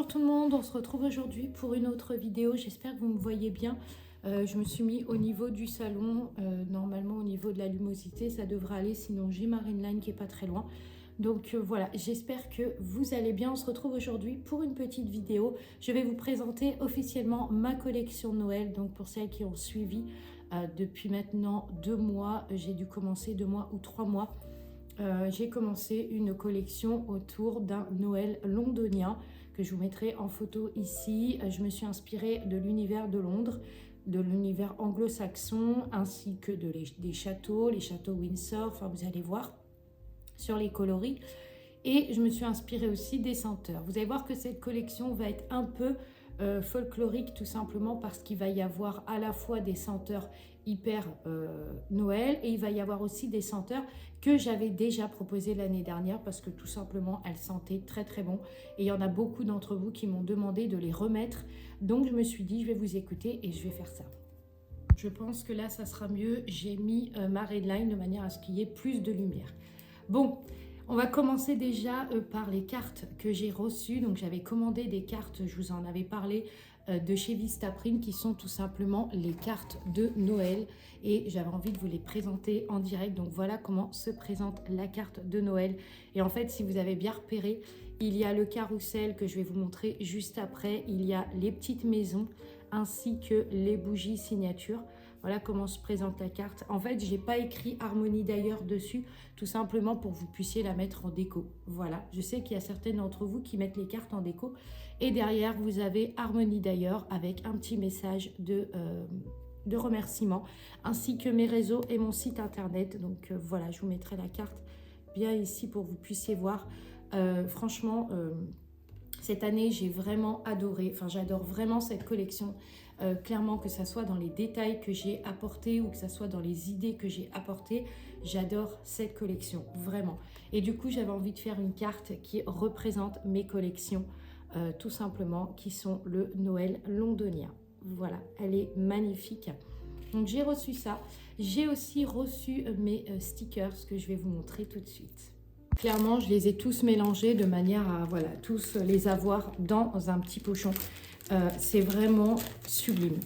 Bonjour tout le monde, on se retrouve aujourd'hui pour une autre vidéo. J'espère que vous me voyez bien. Je me suis mis au niveau du salon, normalement au niveau de la lumosité, ça devrait aller, sinon j'ai ma ring qui est pas très loin. Donc voilà, j'espère que vous allez bien. On se retrouve aujourd'hui pour une petite vidéo. Je vais vous présenter officiellement ma collection de Noël. Donc pour celles qui ont suivi depuis maintenant 2 mois, j'ai dû commencer 2 mois ou 3 mois. J'ai commencé une collection autour d'un Noël londonien que je vous mettrai en photo ici. Je me suis inspirée de l'univers de Londres, de l'univers anglo-saxon, ainsi que des châteaux, les châteaux Windsor, enfin vous allez voir sur les coloris. Et je me suis inspirée aussi des senteurs. Vous allez voir que cette collection va être un peu folklorique, tout simplement parce qu'il va y avoir à la fois des senteurs hyper Noël et il va y avoir aussi des senteurs que j'avais déjà proposées l'année dernière parce que tout simplement elles sentaient très très bon et il y en a beaucoup d'entre vous qui m'ont demandé de les remettre, donc je me suis dit je vais vous écouter et je vais faire ça. Je pense que là ça sera mieux. J'ai mis ma redline de manière à ce qu'il y ait plus de lumière. Bon, on va commencer déjà par les cartes que j'ai reçues. Donc j'avais commandé des cartes, je vous en avais parlé, de chez Vistaprint, qui sont tout simplement les cartes de Noël. Et j'avais envie de vous les présenter en direct. Donc voilà comment se présente la carte de Noël. Et en fait, si vous avez bien repéré, il y a le carrousel que je vais vous montrer juste après. Il y a les petites maisons ainsi que les bougies signatures. Voilà comment se présente la carte. En fait, j'ai pas écrit Harmonie d'ailleurs dessus, tout simplement pour que vous puissiez la mettre en déco. Voilà, je sais qu'il y a certaines d'entre vous qui mettent les cartes en déco. Et derrière, vous avez Harmonie d'ailleurs avec un petit message de remerciement, ainsi que mes réseaux et mon site internet. Donc voilà, je vous mettrai la carte bien ici pour que vous puissiez voir. Franchement, cette année, j'ai vraiment adoré, enfin j'adore vraiment cette collection. Clairement, que ça soit dans les détails que j'ai apportés ou que ça soit dans les idées que j'ai apportées, j'adore cette collection, vraiment. Et du coup, j'avais envie de faire une carte qui représente mes collections, tout simplement, qui sont le Noël londonien. Voilà, elle est magnifique. Donc j'ai reçu ça. J'ai aussi reçu mes stickers que je vais vous montrer tout de suite. Clairement, je les ai tous mélangés de manière à voilà, tous les avoir dans un petit pochon. C'est vraiment sublime.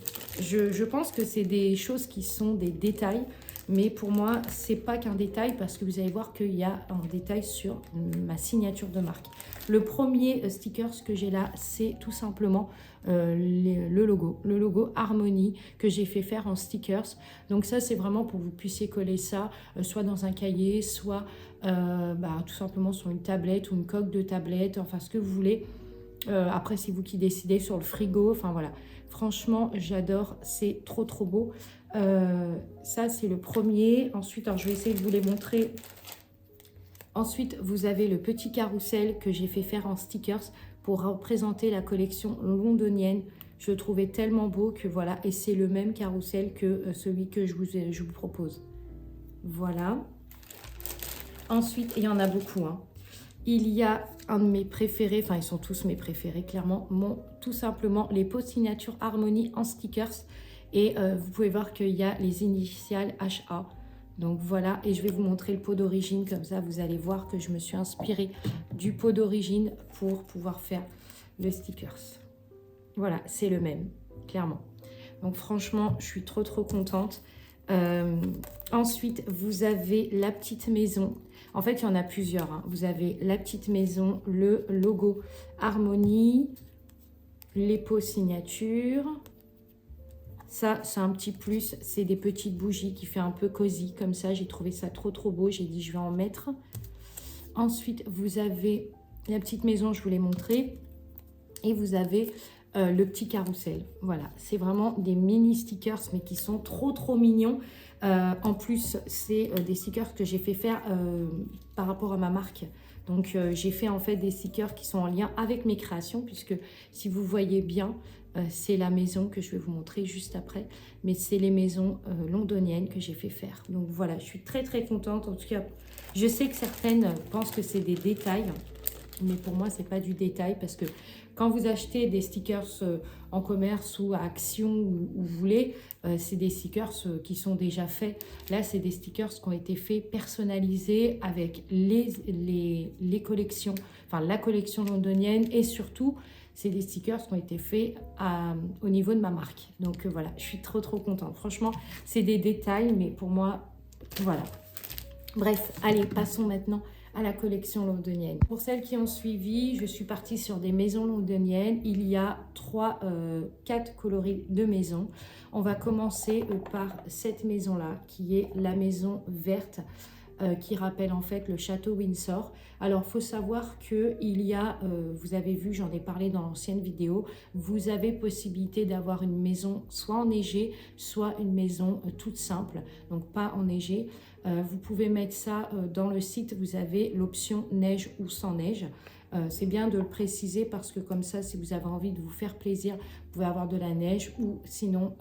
Je pense que c'est des choses qui sont des détails, mais pour moi, c'est pas qu'un détail parce que vous allez voir qu'il y a un détail sur ma signature de marque. Le premier sticker que j'ai là, c'est tout simplement le logo Harmonie que j'ai fait faire en stickers. Donc ça, c'est vraiment pour que vous puissiez coller ça, soit dans un cahier, soit tout simplement sur une tablette ou une coque de tablette, enfin ce que vous voulez. Après, c'est vous qui décidez, sur le frigo. Enfin voilà, franchement, j'adore. C'est trop trop beau. Ça, c'est le premier. Ensuite, alors, je vais essayer de vous les montrer. Ensuite, vous avez le petit carrousel que j'ai fait faire en stickers pour représenter la collection londonienne. Je le trouvais tellement beau que voilà. Et c'est le même carrousel que celui que je vous propose. Voilà. Ensuite, il y en a beaucoup, hein. Il y a un de mes préférés, enfin ils sont tous mes préférés clairement, tout simplement les pots signature Harmonie en stickers. Et vous pouvez voir qu'il y a les initiales HA. Donc voilà, et je vais vous montrer le pot d'origine, comme ça vous allez voir que je me suis inspirée du pot d'origine pour pouvoir faire le stickers. Voilà, c'est le même, clairement. Donc franchement, je suis trop trop contente. Ensuite, vous avez la petite maison. En fait, il y en a plusieurs, hein. Vous avez la petite maison, le logo Harmonie, les pots signature. Ça, c'est un petit plus. C'est des petites bougies qui fait un peu cosy. Comme ça, j'ai trouvé ça trop trop beau. J'ai dit, je vais en mettre. Ensuite, vous avez la petite maison, je vous l'ai montré. Et vous avez le petit carrousel. Voilà, c'est vraiment des mini stickers, mais qui sont trop trop mignons. En plus, c'est des stickers que j'ai fait faire par rapport à ma marque. Donc, j'ai fait en fait des stickers qui sont en lien avec mes créations, puisque si vous voyez bien, c'est la maison que je vais vous montrer juste après. Mais c'est les maisons londoniennes que j'ai fait faire. Donc voilà, je suis très très contente. En tout cas, je sais que certaines pensent que c'est des détails. Mais pour moi, c'est pas du détail parce que quand vous achetez des stickers en commerce ou à Action ou où vous voulez, c'est des stickers qui sont déjà faits. Là, c'est des stickers qui ont été faits personnalisés avec les collections, enfin la collection londonienne et surtout, c'est des stickers qui ont été faits au niveau de ma marque. Donc voilà, je suis trop contente. Franchement, c'est des détails, mais pour moi, voilà. Bref, allez, passons maintenant à la collection londonienne. Pour celles qui ont suivi, je suis partie sur des maisons londoniennes. Il y a 4 coloris de maisons. On va commencer par cette maison-là, qui est la maison verte, qui rappelle en fait le château Windsor. Alors, il faut savoir qu'il y a, vous avez vu, j'en ai parlé dans l'ancienne vidéo, vous avez possibilité d'avoir une maison soit enneigée, soit une maison toute simple, donc pas enneigée. Vous pouvez mettre ça dans le site, vous avez l'option neige ou sans neige. C'est bien de le préciser parce que comme ça, si vous avez envie de vous faire plaisir, vous pouvez avoir de la neige ou sinon,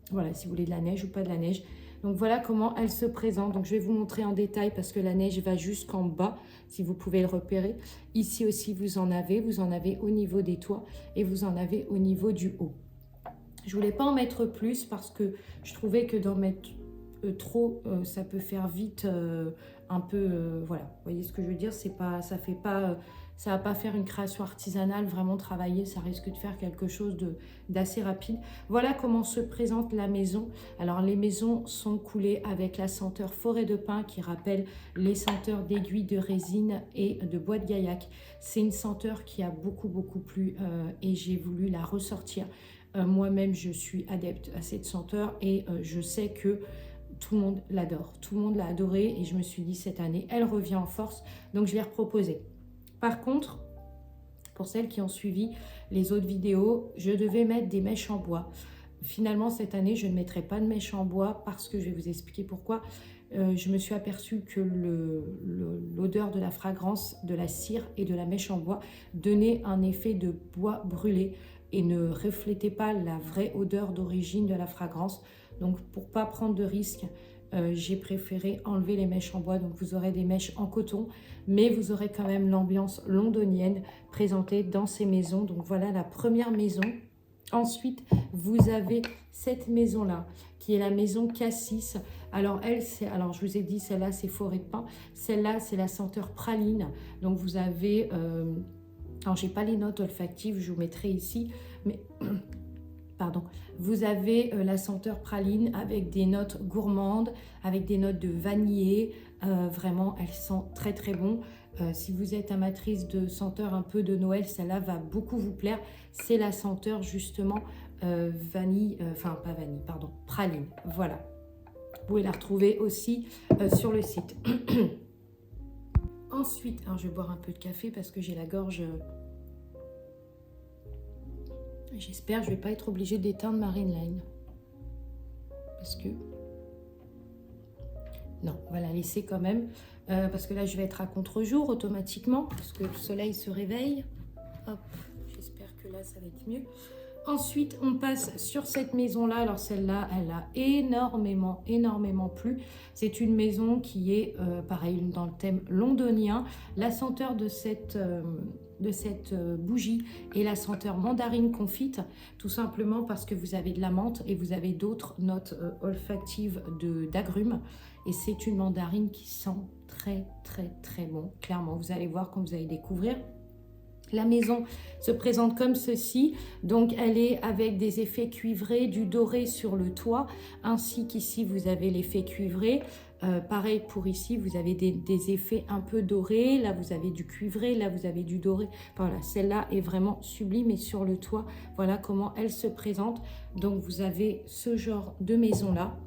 voilà, si vous voulez de la neige ou pas de la neige. Donc voilà comment elle se présente. Donc je vais vous montrer en détail parce que la neige va jusqu'en bas, si vous pouvez le repérer. Ici aussi, vous en avez au niveau des toits et vous en avez au niveau du haut. Je voulais pas en mettre plus parce que je trouvais que d'en mettre trop, ça peut faire vite un peu, voilà. Vous voyez ce que je veux dire? C'est pas, ça fait pas, ça va pas faire une création artisanale vraiment travaillée. Ça risque de faire quelque chose d'assez rapide. Voilà comment se présente la maison. Alors les maisons sont coulées avec la senteur forêt de pin qui rappelle les senteurs d'aiguilles de résine et de bois de gaillac. C'est une senteur qui a beaucoup plu et j'ai voulu la ressortir. Moi-même, je suis adepte à cette senteur et je sais que tout le monde l'adore. Tout le monde l'a adorée et je me suis dit cette année, elle revient en force. Donc, je vais reproposer. Par contre, pour celles qui ont suivi les autres vidéos, je devais mettre des mèches en bois. Finalement, cette année, je ne mettrai pas de mèches en bois parce que je vais vous expliquer pourquoi. Je me suis aperçue que l'odeur de la fragrance, de la cire et de la mèche en bois donnait un effet de bois brûlé et ne reflétait pas la vraie odeur d'origine de la fragrance. Donc, pour ne pas prendre de risques, j'ai préféré enlever les mèches en bois. Donc, vous aurez des mèches en coton, mais vous aurez quand même l'ambiance londonienne présentée dans ces maisons. Donc, voilà la première maison. Ensuite, vous avez cette maison-là, qui est la maison Cassis. Alors, alors je vous ai dit, celle-là, c'est forêt de pin. Celle-là, c'est la senteur praline. Donc, vous avez... alors, je n'ai pas les notes olfactives, je vous mettrai ici, mais... Pardon, vous avez la senteur praline avec des notes gourmandes, avec des notes de vanillé. Vraiment, elle sent très bon. Si vous êtes amatrice de senteurs un peu de Noël, celle-là va beaucoup vous plaire. C'est la senteur justement vanille, enfin pas vanille, pardon, praline. Voilà. Vous pouvez la retrouver aussi sur le site. Ensuite, alors je vais boire un peu de café parce que j'ai la gorge... J'espère que je ne vais pas être obligée d'éteindre ma ring line. Parce que... Non, on va la laisser quand même. Parce que là, je vais être à contre-jour automatiquement. Parce que le soleil se réveille. Hop, j'espère que là, ça va être mieux. Ensuite, on passe sur cette maison-là. Alors, celle-là, elle a énormément plu. C'est une maison qui est, pareil, dans le thème londonien. La senteur de cette bougie et la senteur mandarine confite, tout simplement parce que vous avez de la menthe et vous avez d'autres notes olfactives d'agrumes. Et c'est une mandarine qui sent très bon. Clairement, vous allez voir quand vous allez découvrir. La maison se présente comme ceci, donc elle est avec des effets cuivrés, du doré sur le toit, ainsi qu'ici vous avez l'effet cuivré. Pareil pour ici, vous avez des effets un peu dorés, là vous avez du cuivré, là vous avez du doré. Voilà, celle-là est vraiment sublime et sur le toit, voilà comment elle se présente. Donc vous avez ce genre de maison-là.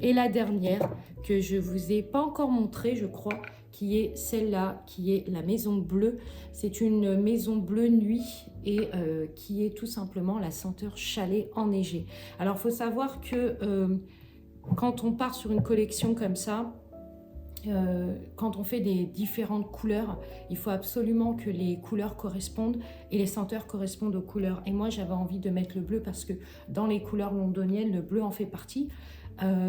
Et la dernière que je vous ai pas encore montrée, je crois, qui est celle-là, qui est la maison bleue. C'est une maison bleue nuit et qui est tout simplement la senteur chalet enneigé. Alors, il faut savoir que quand on part sur une collection comme ça, quand on fait des différentes couleurs, il faut absolument que les couleurs correspondent et les senteurs correspondent aux couleurs. Et moi, j'avais envie de mettre le bleu parce que dans les couleurs londoniennes, le bleu en fait partie.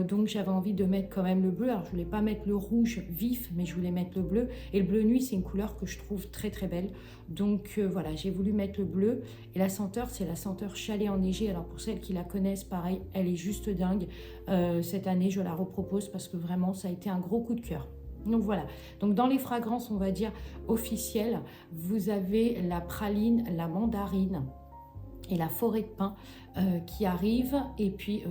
Donc j'avais envie de mettre quand même le bleu. Alors je voulais pas mettre le rouge vif, mais je voulais mettre le bleu. Et le bleu nuit, c'est une couleur que je trouve très belle. Donc voilà, j'ai voulu mettre le bleu. Et la senteur, c'est la senteur chalet enneigé. Alors pour celles qui la connaissent, pareil, elle est juste dingue. Cette année, je la repropose parce que vraiment, ça a été un gros coup de cœur. Donc voilà, donc dans les fragrances, on va dire officielles, vous avez la praline, la mandarine et la forêt de pin qui arrivent. Et puis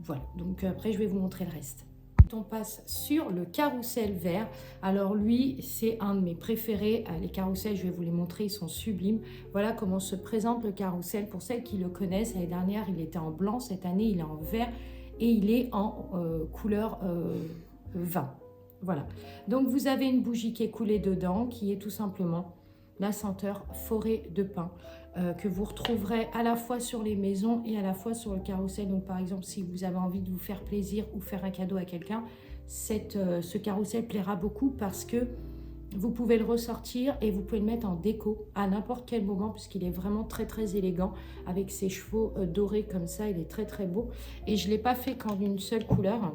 voilà, donc après je vais vous montrer le reste. On passe sur le carrousel vert. Alors lui, c'est un de mes préférés. Les carrousels, je vais vous les montrer, ils sont sublimes. Voilà comment se présente le carrousel. Pour celles qui le connaissent, l'année dernière, il était en blanc. Cette année, il est en vert et il est en couleur vin. Voilà. Donc, vous avez une bougie qui est coulée dedans, qui est tout simplement la senteur forêt de pin, que vous retrouverez à la fois sur les maisons et à la fois sur le carrousel. Donc, par exemple, si vous avez envie de vous faire plaisir ou faire un cadeau à quelqu'un, ce carrousel plaira beaucoup parce que vous pouvez le ressortir et vous pouvez le mettre en déco à n'importe quel moment puisqu'il est vraiment très très élégant avec ses chevaux dorés comme ça. Il est très très beau et je ne l'ai pas fait qu'en une seule couleur.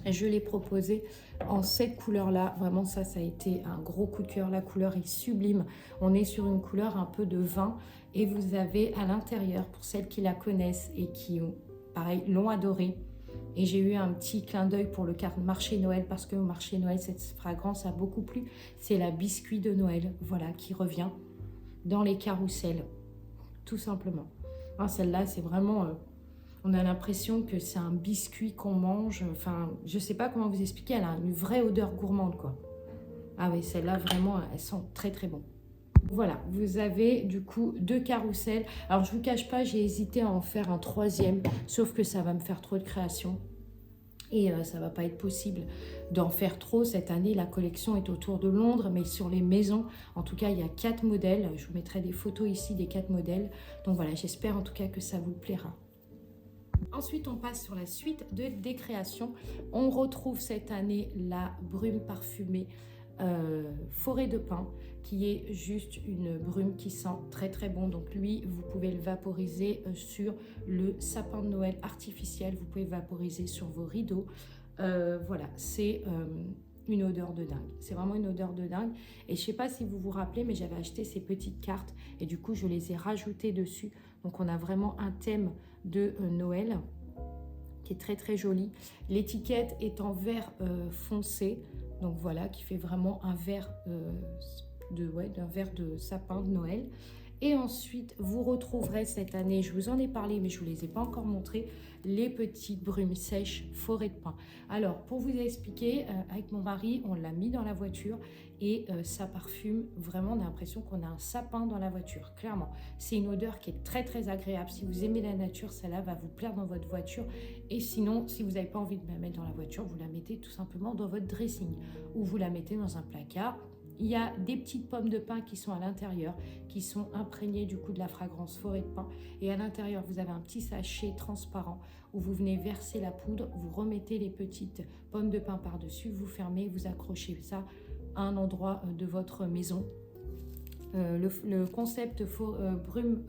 Je l'ai proposé en cette couleur là, vraiment ça a été un gros coup de cœur. La couleur est sublime, on est sur une couleur un peu de vin et vous avez à l'intérieur, pour celles qui la connaissent et qui ont pareil l'ont adoré, et j'ai eu un petit clin d'œil pour le marché Noël parce que au marché Noël cette fragrance a beaucoup plu, c'est la biscuit de Noël, voilà, qui revient dans les carrousels tout simplement. Hein, celle-là c'est vraiment on a l'impression que c'est un biscuit qu'on mange. Enfin, je sais pas comment vous expliquer. Elle a une vraie odeur gourmande, quoi. Ah oui, celle-là, vraiment, elles sont très, très bon. Voilà, vous avez du coup 2 carrousels. Alors, je vous cache pas, j'ai hésité à en faire un 3e, sauf que ça va me faire trop de création. Et ça va pas être possible d'en faire trop. Cette année, la collection est autour de Londres, mais sur les maisons, en tout cas, il y a 4 modèles. Je vous mettrai des photos ici des 4 modèles. Donc voilà, j'espère en tout cas que ça vous plaira. Ensuite, on passe sur la suite des créations. On retrouve cette année la brume parfumée forêt de pin, qui est juste une brume qui sent très très bon. Donc lui, vous pouvez le vaporiser sur le sapin de Noël artificiel. Vous pouvez le vaporiser sur vos rideaux. Voilà, c'est une odeur de dingue. C'est vraiment une odeur de dingue. Et je sais pas si vous vous rappelez, mais j'avais acheté ces petites cartes et du coup, je les ai rajoutées dessus. Donc, on a vraiment un thème de Noël qui est très très joli. L'étiquette est en vert foncé. Donc voilà, qui fait vraiment un vert d'un vert de sapin de Noël. Et ensuite, vous retrouverez cette année, je vous en ai parlé, mais je ne vous les ai pas encore montrées, les petites brumes sèches forêt de pin. Alors, pour vous expliquer, avec mon mari, on l'a mis dans la voiture et ça parfume. Vraiment, on a l'impression qu'on a un sapin dans la voiture, clairement. C'est une odeur qui est très, très agréable. Si vous aimez la nature, celle-là va vous plaire dans votre voiture. Et sinon, si vous n'avez pas envie de la mettre dans la voiture, vous la mettez tout simplement dans votre dressing ou vous la mettez dans un placard. Il y a des petites pommes de pin qui sont à l'intérieur, qui sont imprégnées du coup de la fragrance forêt de pin. Et à l'intérieur, vous avez un petit sachet transparent où vous venez verser la poudre, vous remettez les petites pommes de pin par-dessus, vous fermez, vous accrochez ça à un endroit de votre maison. Le concept brume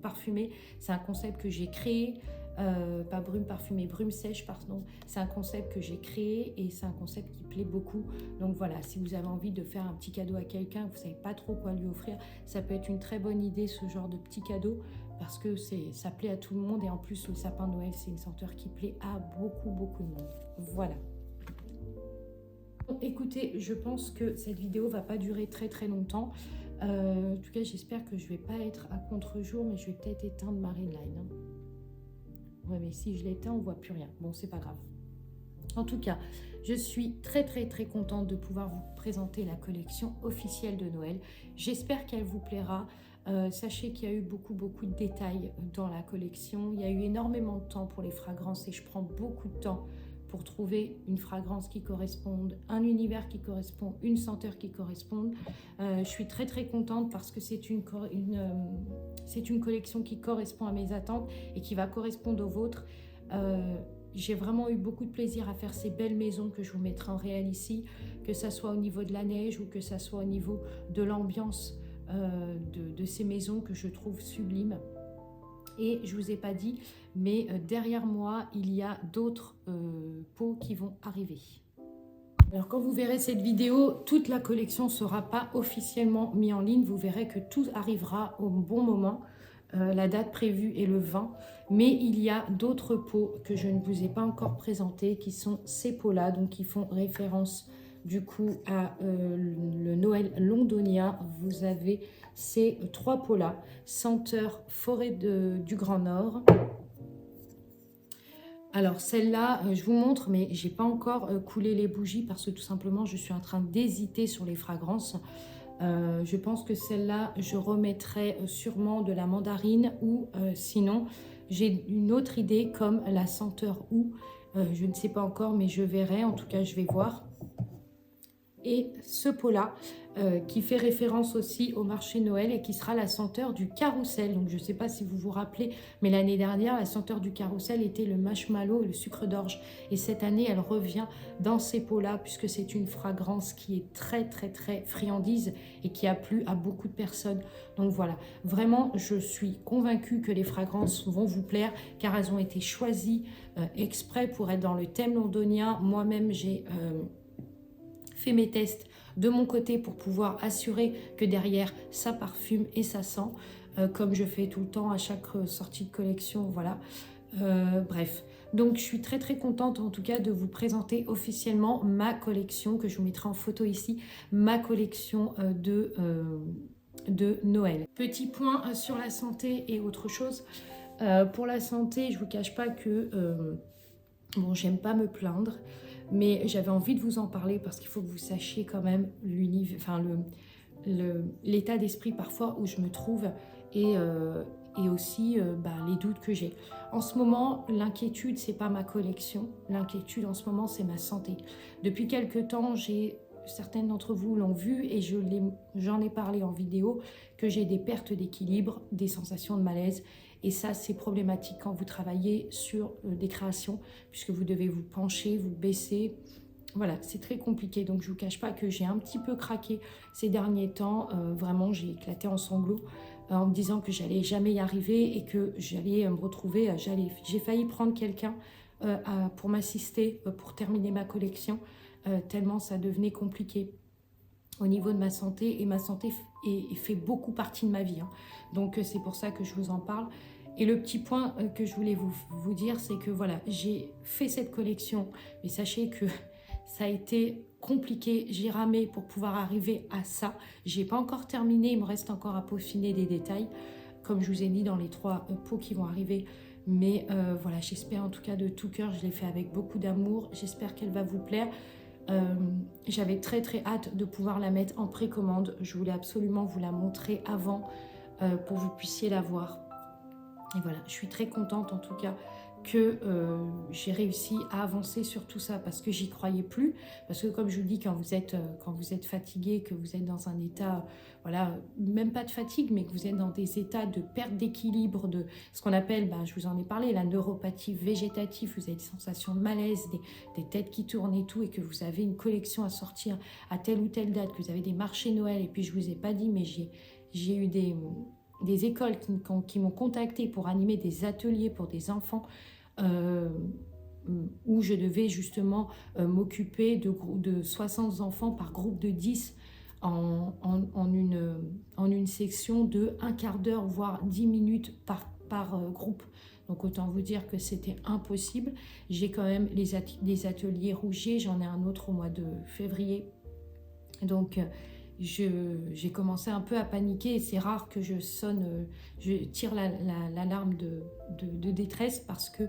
parfumée, c'est un concept que j'ai créé. Pas brume parfumée, brume sèche, pardon. C'est un concept que j'ai créé et c'est un concept qui plaît beaucoup. Donc voilà, si vous avez envie de faire un petit cadeau à quelqu'un, vous ne savez pas trop quoi lui offrir, ça peut être une très bonne idée, ce genre de petit cadeau, parce que ça plaît à tout le monde. Et en plus, le sapin de Noël, c'est une senteur qui plaît à beaucoup, beaucoup de monde. Voilà. Bon, écoutez, je pense que cette vidéo va pas durer très, très longtemps. En tout cas, j'espère que je vais pas être à contre-jour, mais je vais peut-être éteindre ma ring line. Hein. Ouais, mais si je l'éteins, on voit plus rien. Bon, c'est pas grave. En tout cas, je suis très très très contente de pouvoir vous présenter la collection officielle de Noël. J'espère qu'elle vous plaira. Sachez qu'il y a eu beaucoup de détails dans la collection. Il y a eu énormément de temps pour les fragrances et je prends beaucoup de temps pour trouver une fragrance qui corresponde, un univers qui correspond, une senteur qui corresponde. Je suis très très contente parce que c'est une collection qui correspond à mes attentes et qui va correspondre aux vôtres. J'ai vraiment eu beaucoup de plaisir à faire ces belles maisons que je vous mettrai en réel ici, que ça soit au niveau de la neige ou que ça soit au niveau de l'ambiance de ces maisons que je trouve sublimes. Et je ne vous ai pas dit, mais derrière moi, il y a d'autres pots qui vont arriver. Alors quand vous verrez cette vidéo, toute la collection ne sera pas officiellement mise en ligne. Vous verrez que tout arrivera au bon moment. La date prévue est le 20. Mais il y a d'autres pots que je ne vous ai pas encore présentés, qui sont ces pots-là, donc qui font référence du coup à le Noël londonien, vous avez ces 3 pots-là. Senteur forêt du Grand Nord. Alors celle-là, je vous montre, mais j'ai pas encore coulé les bougies parce que tout simplement, je suis en train d'hésiter sur les fragrances. Je pense que celle-là, je remettrai sûrement de la mandarine ou sinon, j'ai une autre idée comme la senteur oud. Je ne sais pas encore, mais je verrai. En tout cas, je vais voir. Et ce pot-là, qui fait référence aussi au marché Noël et qui sera la senteur du carrousel. Donc, je ne sais pas si vous vous rappelez, mais l'année dernière, la senteur du carrousel était le marshmallow et le sucre d'orge. Et cette année, elle revient dans ces pots-là, puisque c'est une fragrance qui est très, très, très friandise et qui a plu à beaucoup de personnes. Donc, voilà. Vraiment, je suis convaincue que les fragrances vont vous plaire, car elles ont été choisies exprès pour être dans le thème londonien. Moi-même, j'ai fait mes tests de mon côté pour pouvoir assurer que derrière ça parfume et ça sent, comme je fais tout le temps à chaque sortie de collection, voilà. Bref, donc je suis très très contente en tout cas de vous présenter officiellement ma collection, que je vous mettrai en photo ici, ma collection de Noël. Petit point sur la santé et autre chose. Pour la santé, je vous cache pas que bon, j'aime pas me plaindre, mais j'avais envie de vous en parler parce qu'il faut que vous sachiez quand même l'état d'esprit parfois où je me trouve et aussi les doutes que j'ai. En ce moment, l'inquiétude, c'est pas ma collection. L'inquiétude en ce moment, c'est ma santé. Depuis quelques temps, certaines d'entre vous l'ont vu et j'en ai parlé en vidéo, que j'ai des pertes d'équilibre, des sensations de malaise. Et ça, c'est problématique quand vous travaillez sur des créations, puisque vous devez vous pencher, vous baisser. Voilà, c'est très compliqué. Donc, je ne vous cache pas que j'ai un petit peu craqué ces derniers temps. Vraiment, j'ai éclaté en sanglots en me disant que j'allais jamais y arriver et que j'allais me retrouver. J'ai failli prendre quelqu'un pour m'assister, pour terminer ma collection, tellement ça devenait compliqué au niveau de ma santé. Et ma santé fait beaucoup partie de ma vie. Hein. Donc, c'est pour ça que je vous en parle. Et le petit point que je voulais vous dire, c'est que voilà, j'ai fait cette collection, mais sachez que ça a été compliqué, j'ai ramé pour pouvoir arriver à ça. J'ai pas encore terminé, il me reste encore à peaufiner des détails, comme je vous ai dit dans les 3 pots qui vont arriver. Mais voilà, j'espère en tout cas de tout cœur, je l'ai fait avec beaucoup d'amour, j'espère qu'elle va vous plaire. J'avais très très hâte de pouvoir la mettre en précommande, je voulais absolument vous la montrer avant pour que vous puissiez la voir. Et voilà, je suis très contente en tout cas que j'ai réussi à avancer sur tout ça parce que j'y croyais plus. Parce que comme je vous dis, quand vous êtes fatigué, que vous êtes dans un état, voilà, même pas de fatigue, mais que vous êtes dans des états de perte d'équilibre, de ce qu'on appelle, je vous en ai parlé, la neuropathie végétative, vous avez des sensations de malaise, des têtes qui tournent et tout, et que vous avez une collection à sortir à telle ou telle date, que vous avez des marchés Noël, et puis je vous ai pas dit, mais j'ai eu des écoles qui m'ont contacté pour animer des ateliers pour des enfants où je devais justement m'occuper de 60 enfants par groupe de 10 en une section de 1/4 d'heure, voire 10 minutes par groupe. Donc autant vous dire que c'était impossible. J'ai quand même des ateliers Rougier, j'en ai un autre au mois de février. Donc j'ai commencé un peu à paniquer et c'est rare que je tire l'alarme de détresse parce que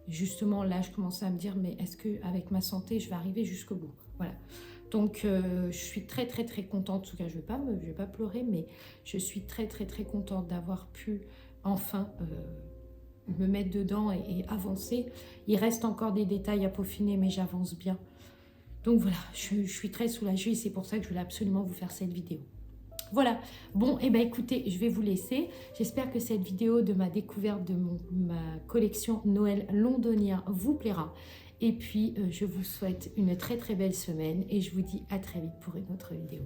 justement là je commençais à me dire mais est-ce qu'avec ma santé je vais arriver jusqu'au bout, voilà. Donc je suis très très très contente, en tout cas je vais pas pleurer, mais je suis très très très contente d'avoir pu enfin me mettre dedans et avancer. Il reste encore des détails à peaufiner mais j'avance bien. Donc voilà, je suis très soulagée et c'est pour ça que je voulais absolument vous faire cette vidéo. Voilà, bon, et écoutez, je vais vous laisser. J'espère que cette vidéo de ma découverte de ma collection Noël londonien vous plaira. Et puis, je vous souhaite une très très belle semaine et je vous dis à très vite pour une autre vidéo.